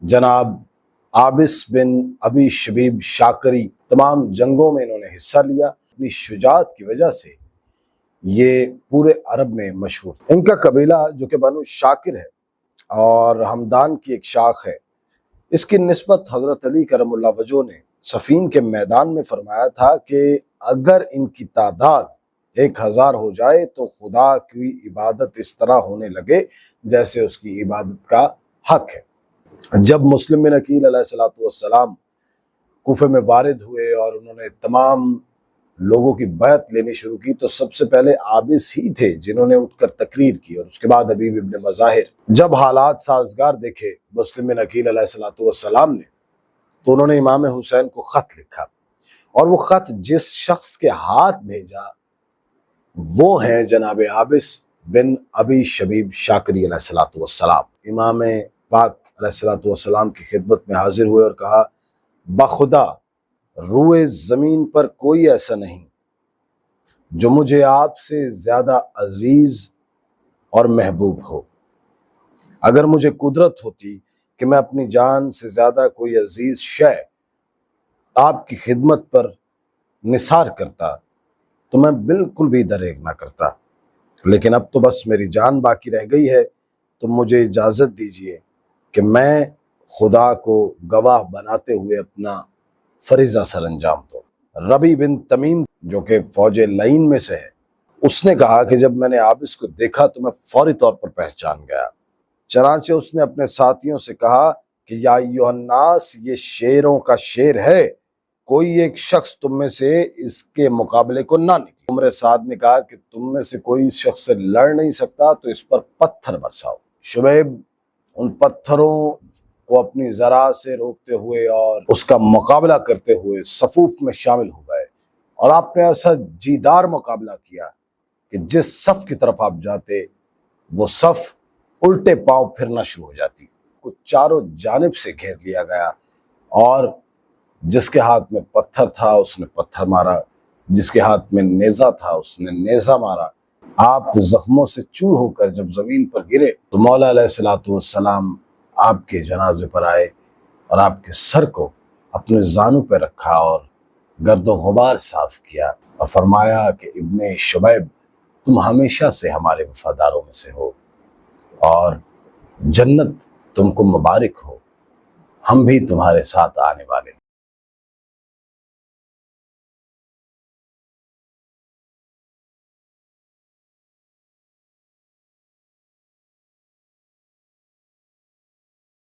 جناب عابس بن ابی شبیب شاکری تمام جنگوں میں انہوں نے حصہ لیا، اپنی شجاعت کی وجہ سے یہ پورے عرب میں مشہور تھا۔ ان کا قبیلہ جو کہ بنو شاکر ہے اور ہمدان کی ایک شاخ ہے، اس کی نسبت حضرت علی کرم اللہ وجہہ نے صفین کے میدان میں فرمایا تھا کہ اگر ان کی تعداد 1000 ہو جائے تو خدا کی عبادت اس طرح ہونے لگے جیسے اس کی عبادت کا حق ہے۔ جب مسلم بن عقیل علیہ السلام کوفے میں وارد ہوئے اور انہوں نے تمام لوگوں کی بیعت لینی شروع کی تو سب سے پہلے عابس ہی تھے جنہوں نے اٹھ کر تقریر کی، اور اس کے بعد حبیب ابن مظاہر۔ جب حالات سازگار دیکھے مسلم بن عقیل علیہ السلام نے تو انہوں نے امام حسین کو خط لکھا، اور وہ خط جس شخص کے ہاتھ بھیجا وہ ہیں جناب عابس بن ابی شبیب شاکری علیہ السلام۔ امام پاک علیہ السلام کی خدمت میں حاضر ہوئے اور کہا، بخدا روئے زمین پر کوئی ایسا نہیں جو مجھے آپ سے زیادہ عزیز اور محبوب ہو۔ اگر مجھے قدرت ہوتی کہ میں اپنی جان سے زیادہ کوئی عزیز شے آپ کی خدمت پر نثار کرتا تو میں بالکل بھی دریغ نہ کرتا، لیکن اب تو بس میری جان باقی رہ گئی ہے، تو مجھے اجازت دیجیے کہ میں خدا کو گواہ بناتے ہوئے اپنا فریضہ سر انجام دوں۔ ربی بن تمیم جو کہ فوج لعین میں سے ہے، اس نے کہا کہ جب میں نے عابس کو دیکھا تو میں فوری طور پر پہچان گیا، چنانچہ اس نے اپنے ساتھیوں سے کہا کہ یا ایھا الناس، یہ شیروں کا شیر ہے، کوئی ایک شخص تم میں سے اس کے مقابلے کو نہ نکلے۔ عمر سعد نے کہا کہ تم میں سے کوئی اس شخص سے لڑ نہیں سکتا تو اس پر پتھر برساؤ۔ شعیب ان پتھروں کو اپنی ذرا سے روکتے ہوئے اور اس کا مقابلہ کرتے ہوئے صفوف میں شامل ہو گئے، اور آپ نے ایسا جیدار مقابلہ کیا کہ جس صف کی طرف آپ جاتے وہ صف الٹے پاؤں پھرنا شروع ہو جاتی۔ کو چاروں جانب سے گھیر لیا گیا، اور جس کے ہاتھ میں پتھر تھا اس نے پتھر مارا، جس کے ہاتھ میں نیزہ تھا اس نے نیزہ مارا۔ آپ زخموں سے چور ہو کر جب زمین پر گرے تو مولا علیہ السلام آپ کے جنازے پر آئے اور آپ کے سر کو اپنے زانوں پہ رکھا اور گرد و غبار صاف کیا، اور فرمایا کہ ابن شبیب، تم ہمیشہ سے ہمارے وفاداروں میں سے ہو، اور جنت تم کو مبارک ہو، ہم بھی تمہارے ساتھ آنے والے ہیں۔